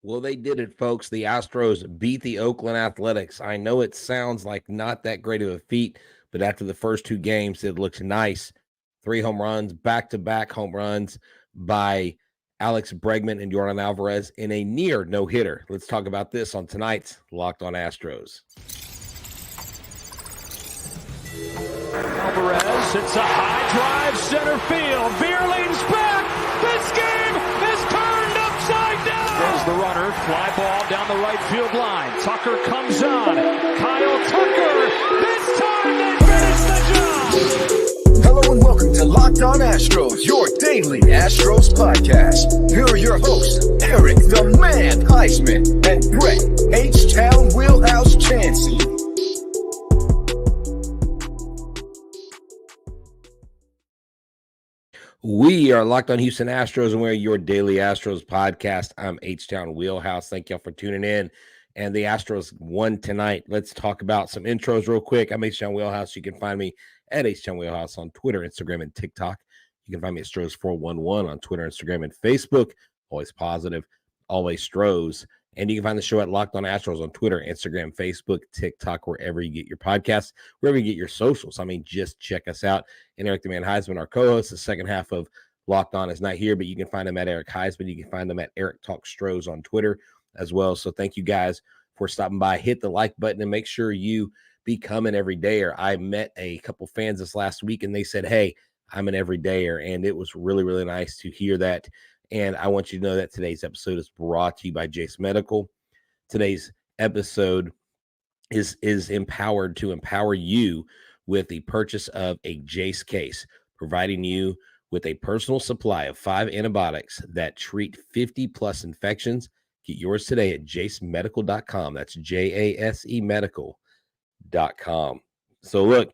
Well, they did it, folks. The Astros beat the Oakland Athletics. I know it sounds like not that great of a feat, but after the first two games, it looks nice. 3 home runs, back-to-back home runs by Alex Bregman and Yordan Alvarez in a near no-hitter. Let's talk about this on tonight's Locked On Astros. Alvarez hits a high drive center field. Veerling's back. This game is turned upside down. There's the runner. Fly ball down the right field line. Tucker comes on. Kyle Tucker. This time they finish the job. Hello and welcome to Locked On Astros, your daily Astros podcast. Here are your hosts, Eric the Man Huysman and Brett Htown Wheelhouse Chancey. We are Locked On Houston Astros, and we're your daily Astros podcast. I'm Htown Wheelhouse. Thank y'all for tuning in. And the Astros won tonight. Let's talk about some intros real quick. I'm Htown Wheelhouse. You can find me at Htown Wheelhouse on Twitter, Instagram, and TikTok. You can find me at Stros411 on Twitter, Instagram, and Facebook. Always positive, always Stros. And you can find the show at Locked On Astros on Twitter, Instagram, Facebook, TikTok, wherever you get your podcasts, wherever you get your socials. I mean, just check us out. And Eric the Man Huysman, our co-host, the second half of Locked On is not here, but you can find him at Eric Huysman. You can find him at Eric Talk Stros on Twitter as well. So thank you guys for stopping by. Hit the like button and make sure you become an everydayer. I met a couple fans this last week, and they said, hey, I'm an everydayer. And it was really, really nice to hear that. And I want you to know that today's episode is brought to you by Jace Medical. Today's episode is empowered to empower you with the purchase of a Jace case, providing you with a personal supply of 5 antibiotics that treat 50-plus infections. Get yours today at jacemedical.com. That's Jase medical.com. So look,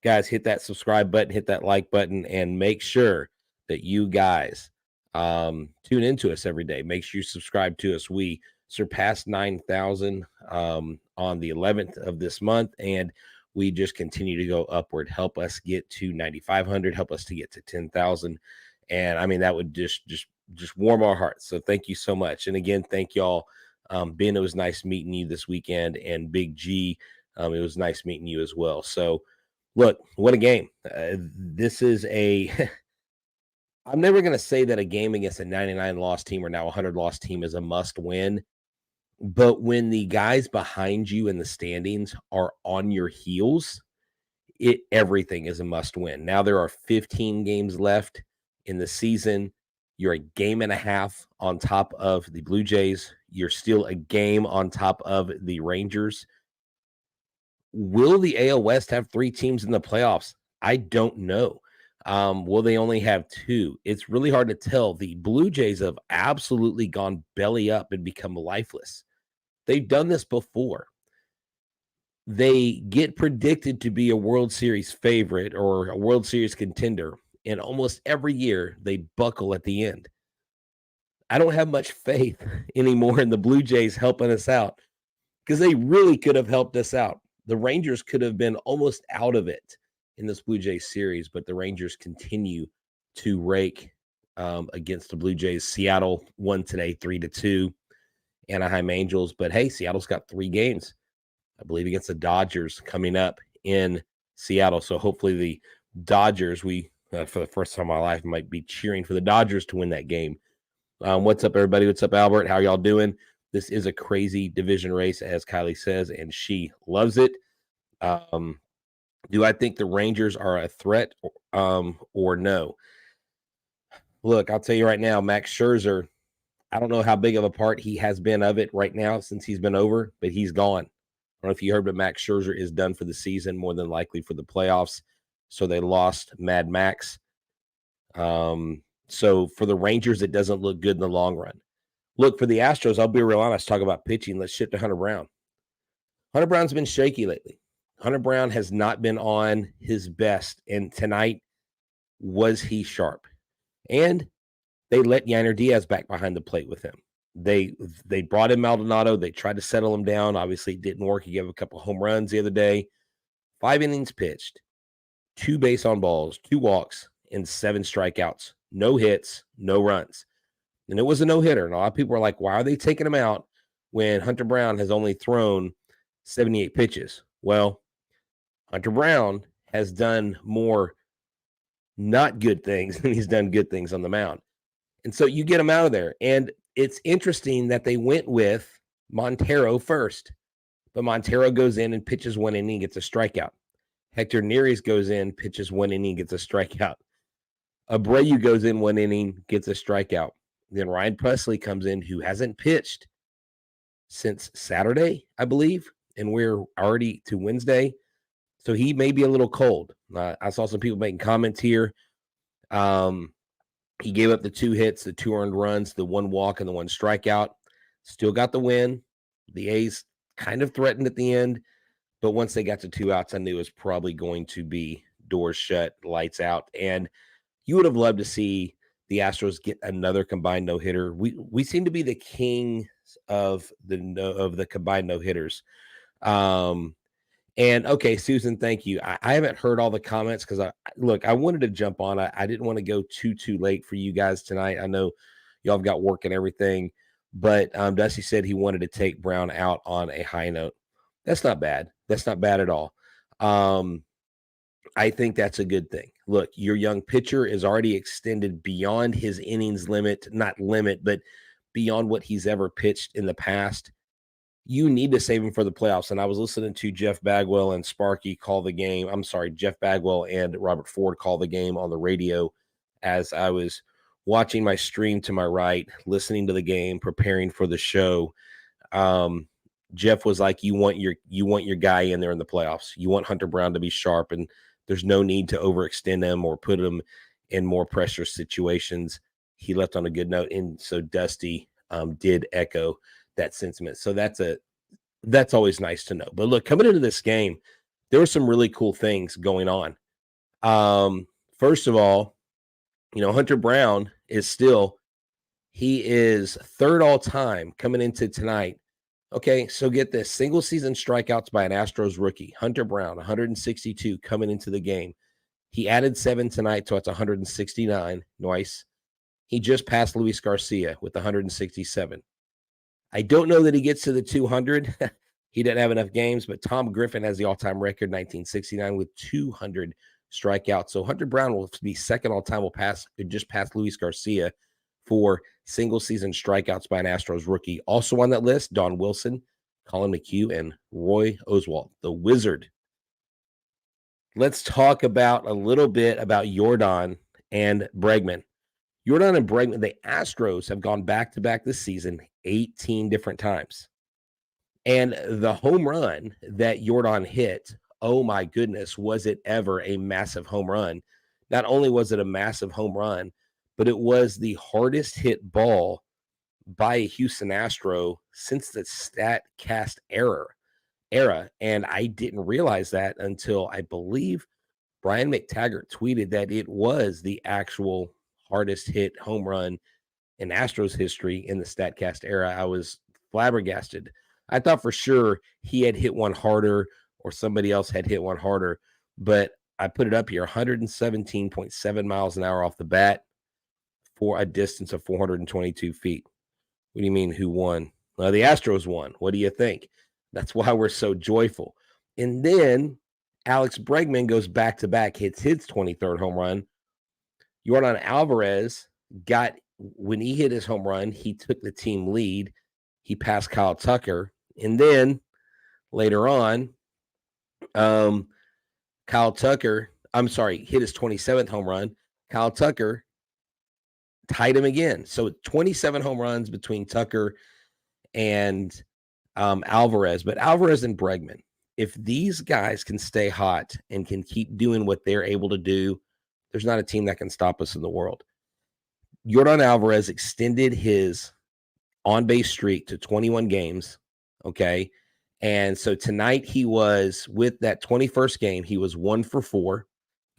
guys, hit that subscribe button, hit that like button, and make sure that you guys tune into us every day. Make sure you subscribe to us. We surpassed 9,000 on the 11th of this month, and we just continue to go upward. Help us get to 9,500. Help us to get to 10,000. And I mean, that would just warm our hearts. So thank you so much. And again, thank y'all. Ben, it was nice meeting you this weekend, and Big G, it was nice meeting you as well. So look, what a game. This is a I'm never going to say that a game against a 99-loss team or now 100-loss team is a must-win, but when the guys behind you in the standings are on your heels, everything is a must-win. Now there are 15 games left in the season. You're a game and a half on top of the Blue Jays. You're still a game on top of the Rangers. Will the AL West have 3 teams in the playoffs? I don't know. Will they only have 2? It's really hard to tell. The Blue Jays have absolutely gone belly up and become lifeless. They've done this before. They get predicted to be a World Series favorite or a World Series contender, and almost every year they buckle at the end. I don't have much faith anymore in the Blue Jays helping us out because they really could have helped us out. The Rangers could have been almost out of it in this Blue Jays series, but the Rangers continue to rake against the Blue Jays. Seattle won today 3-2, Anaheim Angels. But hey, Seattle's got 3 games, I believe, against the Dodgers coming up in Seattle. So hopefully the Dodgers, for the first time in my life, might be cheering for the Dodgers to win that game. What's up, everybody? What's up, Albert? How y'all doing? This is a crazy division race, as Kylie says, and she loves it. Do I think the Rangers are a threat or no? Look, I'll tell you right now, Max Scherzer, I don't know how big of a part he has been of it right now since he's been over, but he's gone. I don't know if you heard, but Max Scherzer is done for the season, more than likely for the playoffs. So they lost Mad Max. So for the Rangers, it doesn't look good in the long run. Look, for the Astros, I'll be real honest, talk about pitching. Let's shift to Hunter Brown. Hunter Brown's been shaky lately. Hunter Brown has not been on his best, and tonight was he sharp. And they let Yainer Diaz back behind the plate with him. They brought in Maldonado. They tried to settle him down. Obviously, it didn't work. He gave a couple home runs the other day. 5 innings pitched, 2 base on balls, 2 walks, and 7 strikeouts. No hits, no runs. And it was a no-hitter. And a lot of people are like, why are they taking him out when Hunter Brown has only thrown 78 pitches? Well, Hunter Brown has done more not good things than he's done good things on the mound. And so you get him out of there. And it's interesting that they went with Montero first. But Montero goes in and pitches 1 inning, gets a strikeout. Hector Neris goes in, pitches 1 inning, gets a strikeout. Abreu goes in 1 inning, gets a strikeout. Then Ryan Presley comes in, who hasn't pitched since Saturday, I believe, and we're already to Wednesday. So he may be a little cold. I saw some people making comments here. He gave up the 2 hits, the 2 earned runs, the 1 walk, and the 1 strikeout. Still got the win. The A's kind of threatened at the end, but once they got to 2 outs, I knew it was probably going to be doors shut, lights out. And you would have loved to see the Astros get another combined no-hitter. We seem to be the king of the combined no-hitters. And okay, Susan, thank you. I haven't heard all the comments because I wanted to jump on. I didn't want to go too late for you guys tonight. I know y'all have got work and everything, but Dusty said he wanted to take Brown out on a high note. That's not bad. That's not bad at all. I think that's a good thing. Look, your young pitcher is already extended beyond his innings limit, not limit, but beyond what he's ever pitched in the past. You need to save him for the playoffs. And I was listening to Jeff Bagwell and Sparky call the game. I'm sorry, Jeff Bagwell and Robert Ford call the game on the radio as I was watching my stream to my right, listening to the game, preparing for the show. Jeff was like, you want your guy in there in the playoffs. You want Hunter Brown to be sharp, and there's no need to overextend him or put him in more pressure situations. He left on a good note. And so Dusty did echo that sentiment. So that's always nice to know. But look, coming into this game, there were some really cool things going on. First of all, Hunter Brown is he is 3rd all time coming into tonight. Okay, so get this. Single season strikeouts by an Astros rookie, Hunter Brown, 162 coming into the game. He added 7 tonight, so it's 169. Nice. He just passed Luis Garcia with 167. I don't know that he gets to the 200. He didn't have enough games, but Tom Griffin has the all-time record, 1969, with 200 strikeouts. So Hunter Brown will be 2nd all-time, will just pass Luis Garcia for single-season strikeouts by an Astros rookie. Also on that list, Don Wilson, Colin McHugh, and Roy Oswalt, the Wizard. Let's talk a little bit about Yordan and Bregman. Yordan and Bregman, the Astros have gone back-to-back this season 18 different times. And the home run that Yordan hit, oh my goodness, was it ever a massive home run. Not only was it a massive home run, but it was the hardest hit ball by a Houston Astro since the StatCast era. And I didn't realize that until I believe Brian McTaggart tweeted that it was the actual hardest hit home run in Astros history in the StatCast era. I was flabbergasted. I thought for sure he had hit one harder or somebody else had hit one harder, but I put it up here, 117.7 miles an hour off the bat for a distance of 422 feet. What do you mean, who won? Well, the Astros won. What do you think? That's why we're so joyful. And then Alex Bregman goes back-to-back, hits his 23rd home run. Yordan Alvarez when he hit his home run, he took the team lead. He passed Kyle Tucker. And then later on, Kyle Tucker, hit his 27th home run. Kyle Tucker tied him again. So 27 home runs between Tucker and Alvarez. But Alvarez and Bregman, if these guys can stay hot and can keep doing what they're able to do, there's not a team that can stop us in the world. Yordan Alvarez extended his on-base streak to 21 games, okay? And so tonight he was, with that 21st game, he was 1 for 4.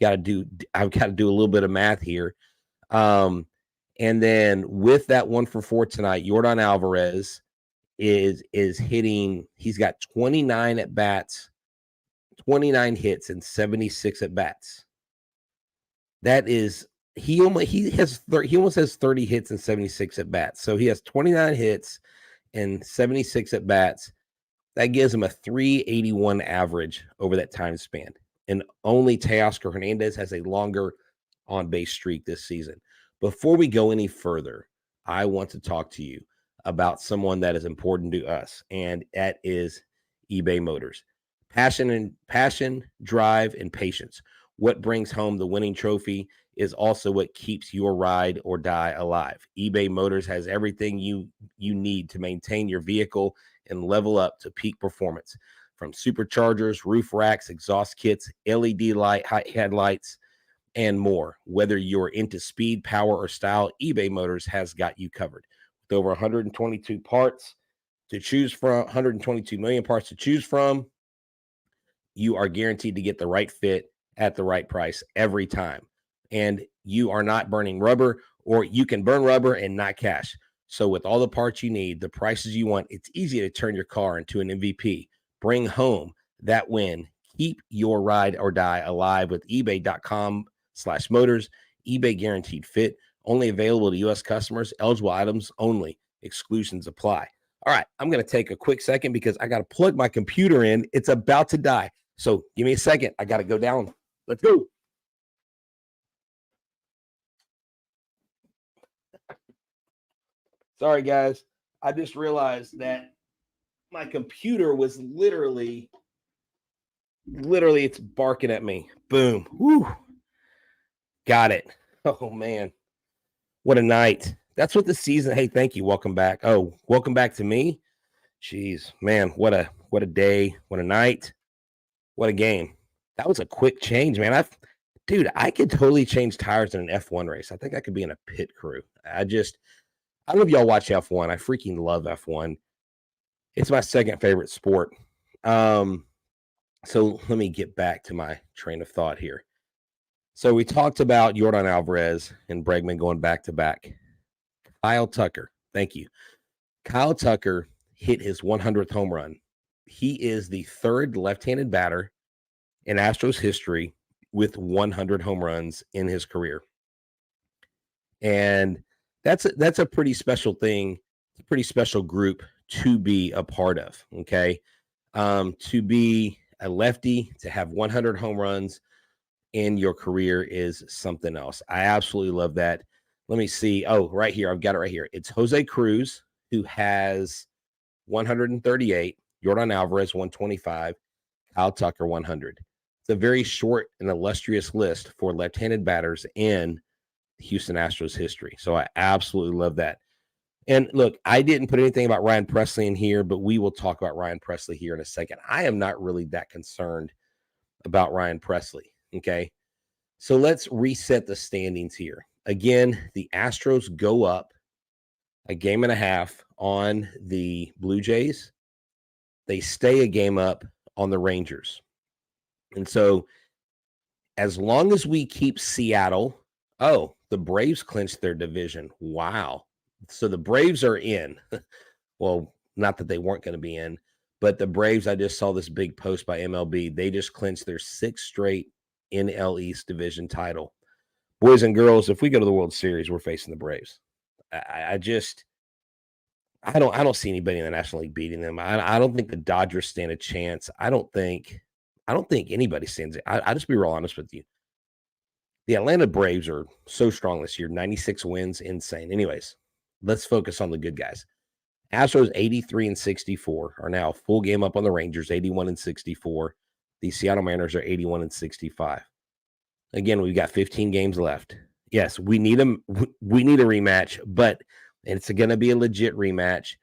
I've got to do a little bit of math here. And then with that 1 for 4 tonight, Yordan Alvarez is hitting, he's got 29 at-bats, 29 hits, and 76 at-bats. That is he almost has 30 hits and 76 at bats. So he has 29 hits and 76 at bats. That gives him a 381 average over that time span. And only Teoscar Hernandez has a longer on-base streak this season. Before we go any further, I want to talk to you about someone that is important to us, and that is eBay Motors. Passion, drive, and patience. What brings home the winning trophy is also what keeps your ride or die alive. eBay Motors has everything you need to maintain your vehicle and level up to peak performance. From superchargers, roof racks, exhaust kits, LED light headlights, and more. Whether you're into speed, power, or style, eBay Motors has got you covered. With over 122 parts to choose from, 122 million parts to choose from, you are guaranteed to get the right fit at the right price every time. And you are not burning rubber, or you can burn rubber and not cash. So with all the parts you need, the prices you want, it's easy to turn your car into an MVP. Bring home that win. Keep your ride or die alive with ebay.com/motors. eBay guaranteed fit. Only available to U.S. customers. Eligible items only. Exclusions apply. All right, I'm going to take a quick second because I got to plug my computer in. It's about to die. So give me a second. I got to go down. Let's go. Sorry, guys. I just realized that my computer was literally it's barking at me. Boom. Woo. Got it. Oh, man. What a night. That's what the season. Hey, thank you. Welcome back. Oh, welcome back to me. Jeez, man. What a day. What a night. What a game. That was a quick change, man. I could totally change tires in an F1 race. I think I could be in a pit crew. I don't know if y'all watch F1. I freaking love F1. It's my second favorite sport. So let me get back to my train of thought here. So we talked about Yordan Alvarez and Bregman going back to back. Kyle Tucker, thank you. Kyle Tucker hit his 100th home run. He is the third left-handed batter in Astros history with 100 home runs in his career. And that's a pretty special thing, a pretty special group to be a part of, okay? To be a lefty, to have 100 home runs in your career is something else. I absolutely love that. Let me see. Oh, right here. I've got it right here. It's Jose Cruz, who has 138, Yordan Alvarez, 125, Kyle Tucker, 100. It's a very short and illustrious list for left-handed batters in Houston Astros history. So I absolutely love that. And look, I didn't put anything about Ryan Pressly in here, but we will talk about Ryan Pressly here in a second. I am not really that concerned about Ryan Pressly, okay? So let's reset the standings here. Again, the Astros go up a game and a half on the Blue Jays. They stay a game up on the Rangers. And so as long as we keep Seattle, the Braves clinched their division. Wow. So the Braves are in. Well, not that they weren't going to be in, but the Braves, I just saw this big post by MLB. They just clinched their 6th straight NL East division title. Boys and girls, if we go to the World Series, we're facing the Braves. I don't see anybody in the National League beating them. I don't think the Dodgers stand a chance. I don't think anybody stands it. I just be real honest with you. The Atlanta Braves are so strong this year. 96 wins, insane. Anyways, let's focus on the good guys. Astros 83-64 are now a full game up on the Rangers, 81-64. The Seattle Mariners are 81-65. Again, we've got 15 games left. Yes, we need a rematch, but it's going to be a legit rematch.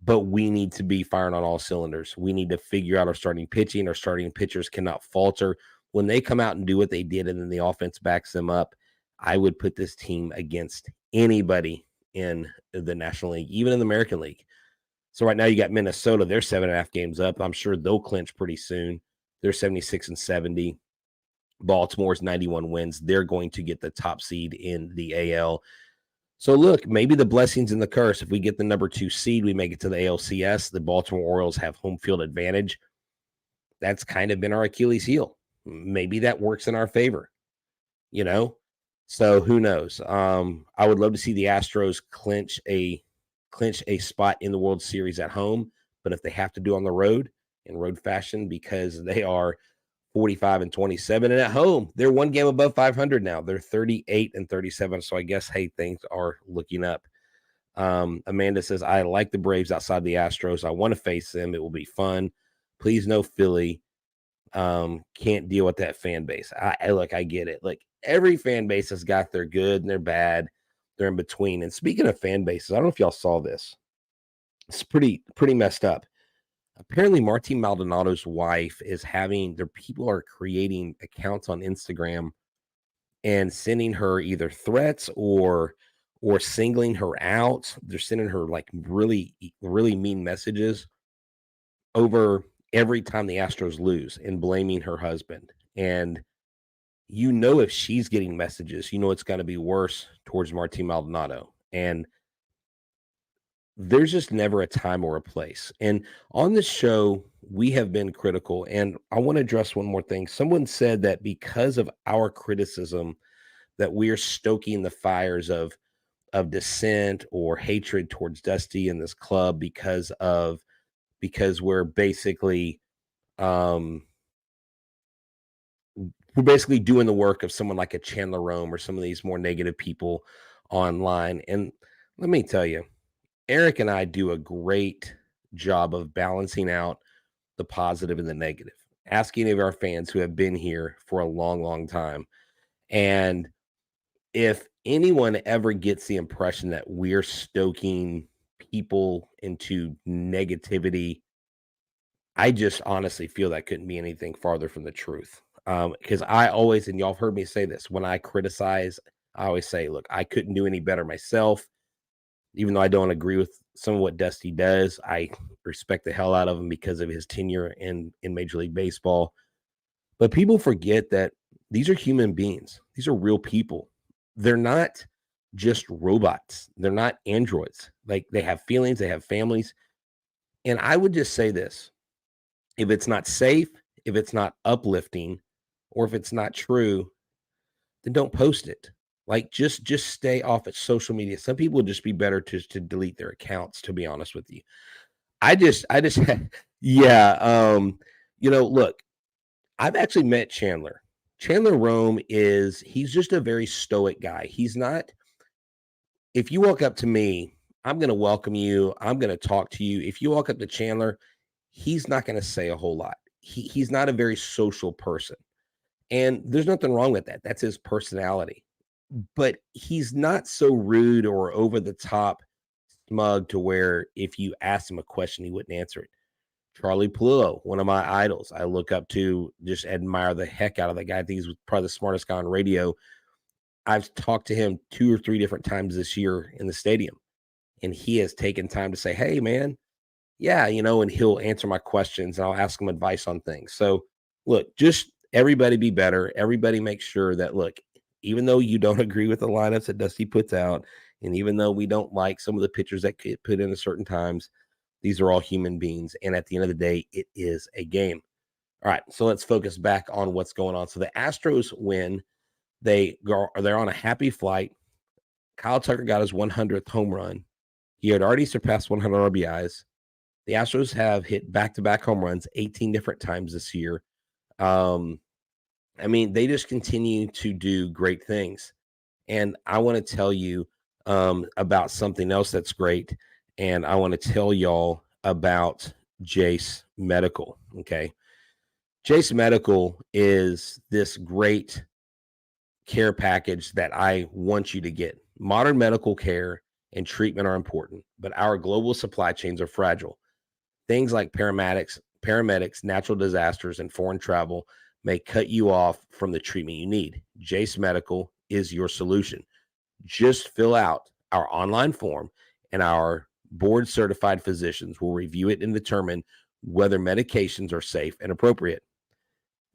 But we need to be firing on all cylinders. We need to figure out our starting pitching. Our starting pitchers cannot falter. When they come out and do what they did and then the offense backs them up, I would put this team against anybody in the National League, even in the American League. So right now you got Minnesota. They're 7.5 games up. I'm sure they'll clinch pretty soon. They're 76-70. Baltimore's 91 wins. They're going to get the top seed in the AL. So look, maybe the blessings and the curse. If we get the number 2 seed, we make it to the ALCS. The Baltimore Orioles have home field advantage. That's kind of been our Achilles heel. Maybe that works in our favor. You know, So who knows? I would love to see the Astros clinch a spot in the World Series at home, but if they have to do on the road in road fashion, because they are 45-27, and at home they're one game above 500 now. They're 38-37. So I guess, hey, things are looking up. Amanda says, I like the Braves outside the Astros. I want to face them. It will be fun. Please no Philly. Can't deal with that fan base. I get it. Like, every fan base has got their good and their bad. They're in between. And speaking of fan bases, I don't know if y'all saw this. It's pretty messed up. Apparently, Martin Maldonado's wife is their people are creating accounts on Instagram and sending her either threats or singling her out. They're sending her like really, really mean messages over every time the Astros lose and blaming her husband. And if she's getting messages, it's going to be worse towards Martin Maldonado. And there's just never a time or a place. And on this show, we have been critical. And I want to address one more thing. Someone said that because of our criticism, that we are stoking the fires of dissent or hatred towards Dusty and this club because we're basically doing the work of someone like a Chandler Rome or some of these more negative people online. And let me tell you, Eric and I do a great job of balancing out the positive and the negative. Ask any of our fans who have been here for a long, long time. And if anyone ever gets the impression that we're stoking people into negativity, I just honestly feel that couldn't be anything farther from the truth. Because I always, and y'all have heard me say this, when I criticize, I always say, look, I couldn't do any better myself. Even though I don't agree with some of what Dusty does, I respect the hell out of him because of his tenure in Major League Baseball. But people forget that these are human beings. These are real people. They're not just robots. They're not androids. Like, they have feelings, they have families. And I would just say this: if it's not safe, if it's not uplifting, or if it's not true, then don't post it. Like, just stay off of social media. Some people would just be better to delete their accounts, to be honest with you. I just yeah. Look, I've actually met Chandler. Chandler Rome he's just a very stoic guy. He's not, if you walk up to me, I'm going to welcome you. I'm going to talk to you. If you walk up to Chandler, he's not going to say a whole lot. He's not a very social person. And there's nothing wrong with that. That's his personality. But he's not so rude or over the top smug to where if you asked him a question, he wouldn't answer it. Charlie Pullo, one of my idols, I look up to, just admire the heck out of that guy. I think he's probably the smartest guy on radio. I've talked to him 2 or 3 different times this year in the stadium, and he has taken time to say, hey, man, yeah, and he'll answer my questions, and I'll ask him advice on things. So, look, just everybody be better. Everybody make sure that, look, even though you don't agree with the lineups that Dusty puts out, and even though we don't like some of the pitchers that get put in at certain times, these are all human beings. And at the end of the day, it is a game. All right, so let's focus back on what's going on. So the Astros win. They're on a happy flight. Kyle Tucker got his 100th home run. He had already surpassed 100 RBIs. The Astros have hit back-to-back home runs 18 different times this year. They just continue to do great things. And I want to tell you about something else that's great. And I want to tell y'all about Jace Medical, okay? Jace Medical is this great care package that I want you to get. Modern medical care and treatment are important, but our global supply chains are fragile. Things like paramedics, natural disasters, and foreign travel may cut you off from the treatment you need. Jace Medical is your solution. Just fill out our online form, and our board-certified physicians will review it and determine whether medications are safe and appropriate.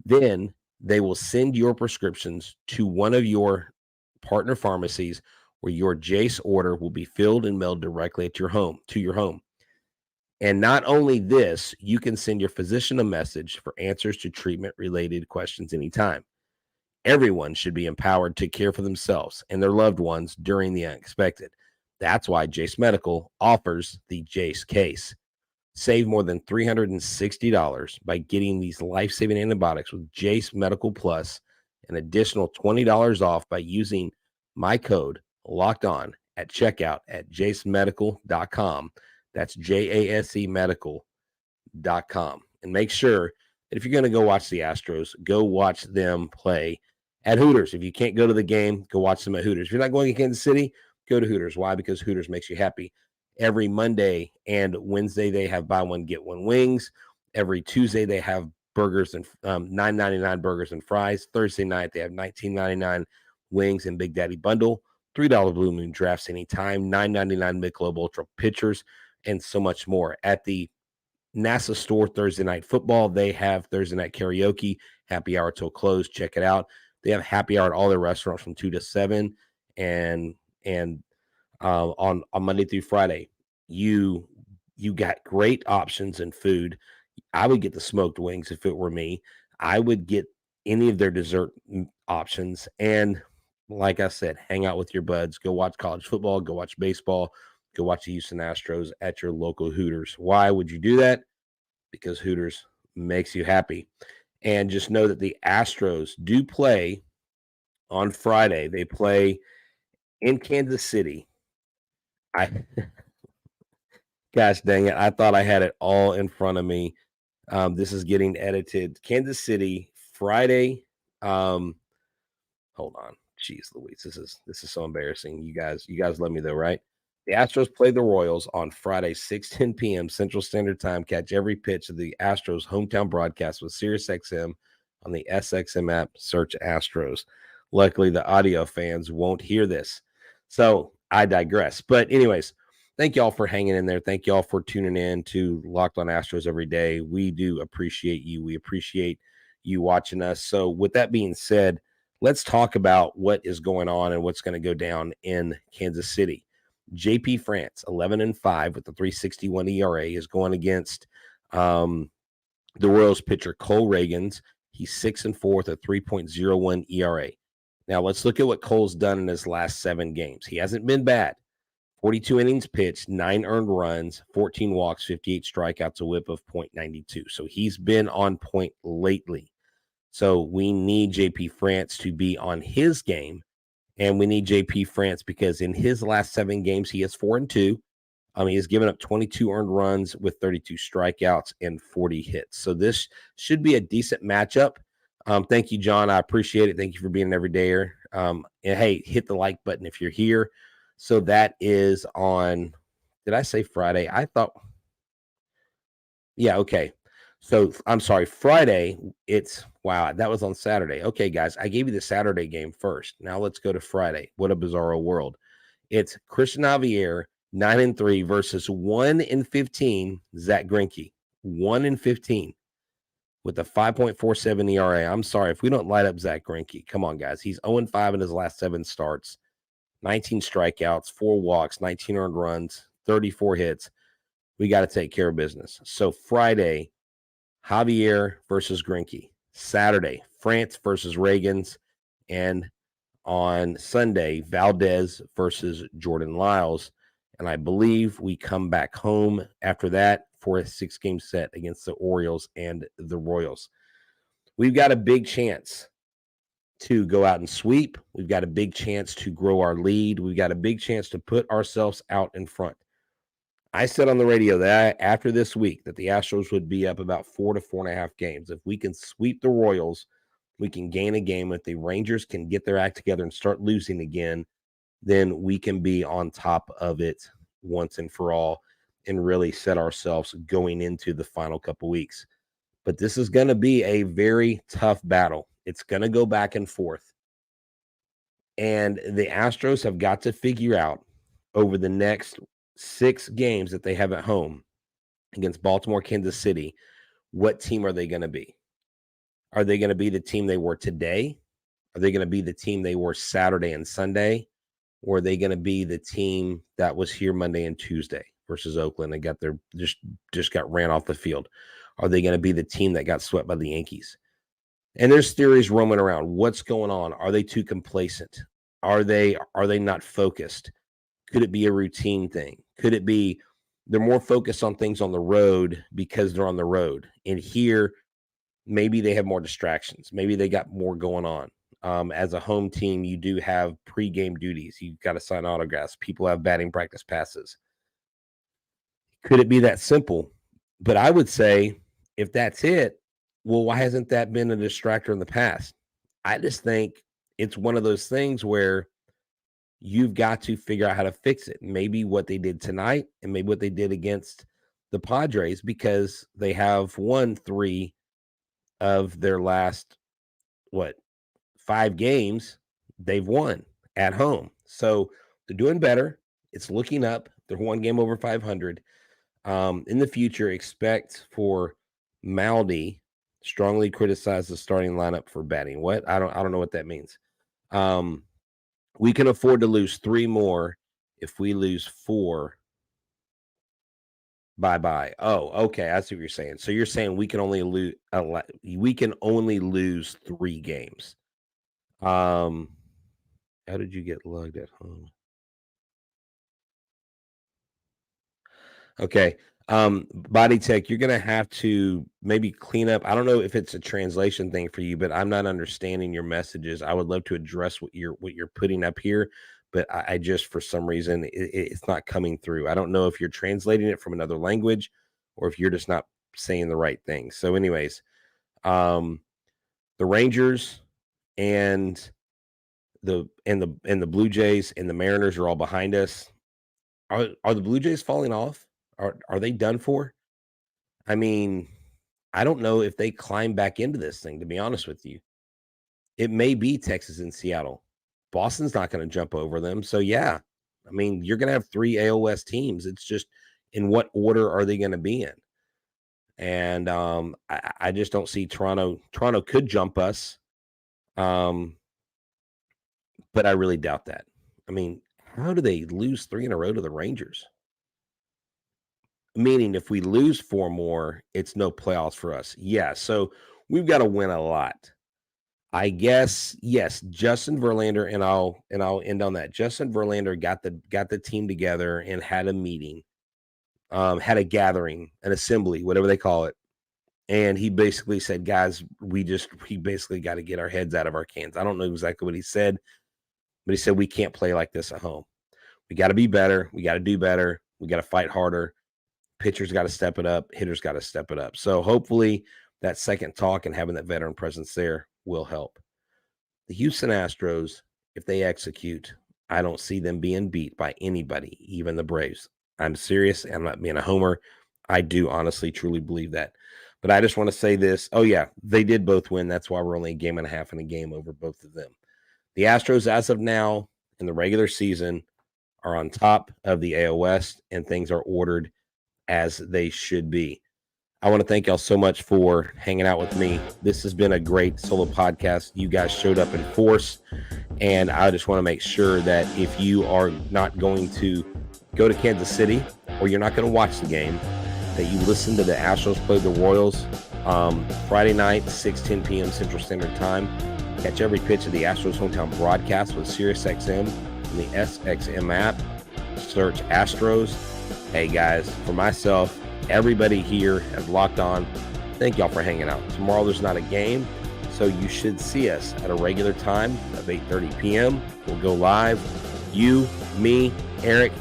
Then they will send your prescriptions to one of your partner pharmacies, where your Jace order will be filled and mailed directly to your home. And not only this, you can send your physician a message for answers to treatment-related questions anytime. Everyone should be empowered to care for themselves and their loved ones during the unexpected. That's why Jace Medical offers the Jace case. Save more than $360 by getting these life-saving antibiotics with Jace Medical Plus, an additional $20 off by using my code Locked On at checkout at jacemedical.com. That's JASE medical.com. And make sure that if you're going to go watch the Astros, go watch them play at Hooters. If you can't go to the game, go watch them at Hooters. If you're not going to Kansas City, go to Hooters. Why? Because Hooters makes you happy. Every Monday and Wednesday, they have buy one, get one wings. Every Tuesday, they have burgers and $9.99 burgers and fries. Thursday night, they have $19.99 wings and Big Daddy Bundle. $3 Blue Moon drafts anytime. $9.99 Michelob Ultra pitchers, and so much more. At the NASA store Thursday Night Football, they have Thursday Night Karaoke, happy hour till close. Check it out. They have happy hour at all their restaurants from 2 to 7, and on Monday through Friday. You got great options in food. I would get the smoked wings if it were me. I would get any of their dessert options. And like I said, hang out with your buds. Go watch college football. Go watch baseball. Go watch the Houston Astros at your local Hooters. Why would you do that? Because Hooters makes you happy. And just know that the Astros do play on Friday. They play in Kansas City. Gosh dang it. I thought I had it all in front of me. This is getting edited. Kansas City, Friday. Hold on. Jeez Louise. This is so embarrassing. You guys love me though, right? The Astros play the Royals on Friday, 6:10 p.m. Central Standard Time. Catch every pitch of the Astros hometown broadcast with SiriusXM on the SXM app. Search Astros. Luckily, the audio fans won't hear this. So I digress. But anyways, thank y'all for hanging in there. Thank y'all for tuning in to Locked On Astros every day. We do appreciate you. We appreciate you watching us. So with that being said, let's talk about what is going on and what's going to go down in Kansas City. JP France, 11-5 with the 3.61 ERA, is going against the Royals pitcher Cole Reagans. He's 6-4 with a 3.01 ERA. Now let's look at what Cole's done in his last 7 games. He hasn't been bad. 42 innings pitched, 9 earned runs, 14 walks, 58 strikeouts, a whip of .92. So he's been on point lately. So we need JP France to be on his game, and we need JP France because in his last 7 games, he is 4-2. He has given up 22 earned runs with 32 strikeouts and 40 hits. So this should be a decent matchup. Thank you, John. I appreciate it. Thank you for being an everydayer. And hey, hit the like button if you're here. So that is on, did I say Friday? I thought, yeah, okay. So I'm sorry, Friday, wow, that was on Saturday. Okay, guys, I gave you the Saturday game first. Now let's go to Friday. What a bizarro world. It's Christian Javier, 9-3 versus 1-15, Zach Greinke, 1-15 with a 5.47 ERA. I'm sorry, if we don't light up Zach Greinke, come on, guys. He's 0-5 in his last 7 starts, 19 strikeouts, 4 walks, 19 earned runs, 34 hits. We got to take care of business. So Friday, Javier versus Greinke. Saturday, France versus Reagans. And on Sunday, Valdez versus Jordan Lyles. And I believe we come back home after that for a 6-game set against the Orioles and the Royals. We've got a big chance to go out and sweep. We've got a big chance to grow our lead. We've got a big chance to put ourselves out in front. I said on the radio that after this week that the Astros would be up about 4 to 4.5 games. If we can sweep the Royals, we can gain a game. If the Rangers can get their act together and start losing again, then we can be on top of it once and for all and really set ourselves going into the final couple weeks. But this is going to be a very tough battle. It's going to go back and forth. And the Astros have got to figure out over the next 6 games that they have at home against Baltimore, Kansas City, what team are they going to be? Are they going to be the team they were today? Are they going to be the team they were Saturday and Sunday? Or are they going to be the team that was here Monday and Tuesday versus Oakland and got their just got ran off the field? Are they going to be the team that got swept by the Yankees? And there's theories roaming around. What's going on? Are they too complacent? Are they not focused? Could it be a routine thing? Could it be they're more focused on things on the road because they're on the road? And here, maybe they have more distractions. Maybe they got more going on. As a home team, you do have pregame duties. You've got to sign autographs. People have batting practice passes. Could it be that simple? But I would say if that's it, well, why hasn't that been a distractor in the past? I just think it's one of those things where you've got to figure out how to fix it. Maybe what they did tonight and maybe what they did against the Padres, because they have won 3 of their last, 5 games they've won at home. So they're doing better. It's looking up. They're 1 game over 500. In the future, expect for Maldi strongly criticize the starting lineup for batting. What? I don't know what that means. We can afford to lose 3 more. If we lose 4, bye-bye. Oh, okay. I see what you're saying. So you're saying we can only lose 3 games. How did you get lugged at home? Okay. Body Tech, you're going to have to maybe clean up. I don't know if it's a translation thing for you, but I'm not understanding your messages. I would love to address what you're putting up here, but I just, for some reason, it's not coming through. I don't know if you're translating it from another language or if you're just not saying the right thing. So anyways, the Rangers and the Blue Jays and the Mariners are all behind us. Are the Blue Jays falling off? Are they done for? I mean, I don't know if they climb back into this thing, to be honest with you. It may be Texas and Seattle. Boston's not going to jump over them. So, yeah, I mean, you're going to have 3 AOS teams. It's just in what order are they going to be in? And I just don't see Toronto. Toronto could jump us, but I really doubt that. I mean, how do they lose 3 in a row to the Rangers? Meaning if we lose 4 more, it's no playoffs for us. Yeah, so we've got to win a lot. I guess, yes, Justin Verlander, and I'll end on that. Justin Verlander got the team together and had a meeting, had a gathering, an assembly, whatever they call it. And he basically said, guys, we basically got to get our heads out of our cans. I don't know exactly what he said, but he said, we can't play like this at home. We got to be better. We got to do better. We got to fight harder. Pitchers got to step it up. Hitters got to step it up. So hopefully that second talk and having that veteran presence there will help. The Houston Astros, if they execute, I don't see them being beat by anybody, even the Braves. I'm serious. I'm not being a homer. I do honestly, truly believe that. But I just want to say this. Oh, yeah, they did both win. That's why we're only a game and a half in a game over both of them. The Astros, as of now, in the regular season, are on top of the AL West, and things are ordered as they should be. I want to thank y'all so much for hanging out with me. This has been a great solo podcast. You guys showed up in force, and I just want to make sure that if you are not going to go to Kansas City or you're not going to watch the game, that you listen to the Astros play the Royals Friday night, 6:10 p.m. Central Standard Time. Catch every pitch of the Astros hometown broadcast with SiriusXM and the SXM app. Search Astros. Hey, guys, for myself, everybody here has locked on. Thank y'all for hanging out. Tomorrow there's not a game, so you should see us at a regular time of 8:30 p.m. We'll go live. You, me, Eric,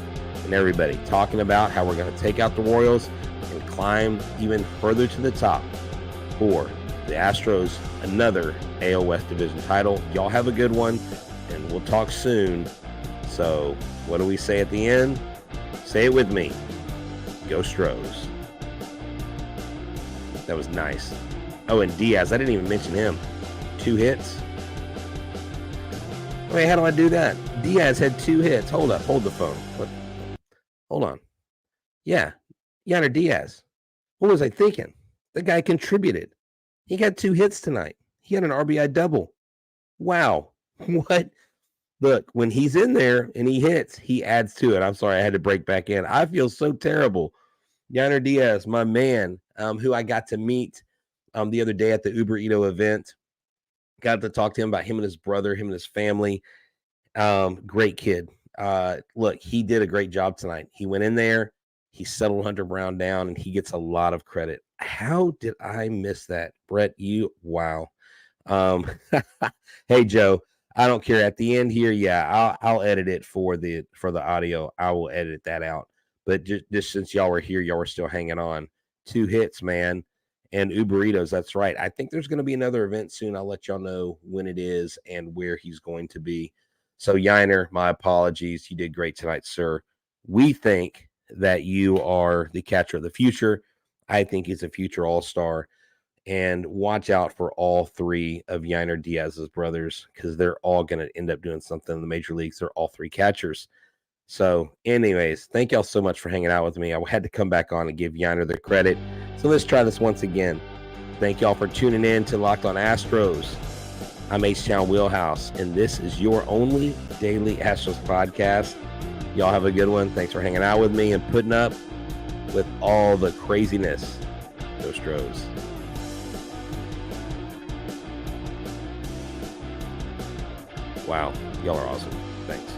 and everybody talking about how we're going to take out the Royals and climb even further to the top for the Astros, another AL West Division title. Y'all have a good one, and we'll talk soon. So what do we say at the end? Say it with me. Go Stros. That was nice. Oh, and Diaz. I didn't even mention him. 2 hits. Wait, how do I do that? Diaz had 2 hits. Hold up. Hold the phone. What? Hold on. Yeah. Yordan Diaz. What was I thinking? The guy contributed. He got 2 hits tonight. He had an RBI double. Wow. What? Look, when he's in there and he hits, he adds to it. I'm sorry, I had to break back in. I feel so terrible. Yordan Diaz, my man, who I got to meet the other day at the Uber Edo event. Got to talk to him about him and his brother, him and his family. Great kid. Look, he did a great job tonight. He went in there, he settled Hunter Brown down, and he gets a lot of credit. How did I miss that? Brett, wow. Hey, Joe, I don't care. At the end here, yeah, I'll edit it for the audio. I will edit that out. But just since y'all were here, y'all were still hanging on. 2 hits, man. And Uber Eats, that's right. I think there's going to be another event soon. I'll let y'all know when it is and where he's going to be. So, Yiner, my apologies. You did great tonight, sir. We think that you are the catcher of the future. I think he's a future all-star. And watch out for all 3 of Yiner Diaz's brothers, because they're all going to end up doing something in the major leagues. They're all 3 catchers. So anyways, thank y'all so much for hanging out with me. I had to come back on and give Yiner the credit. So let's try this once again. Thank y'all for tuning in to Locked On Astros. I'm Htown Wheelhouse, and this is your only daily Astros podcast. Y'all have a good one. Thanks for hanging out with me and putting up with all the craziness. Go Astros. Wow, y'all are awesome. Thanks.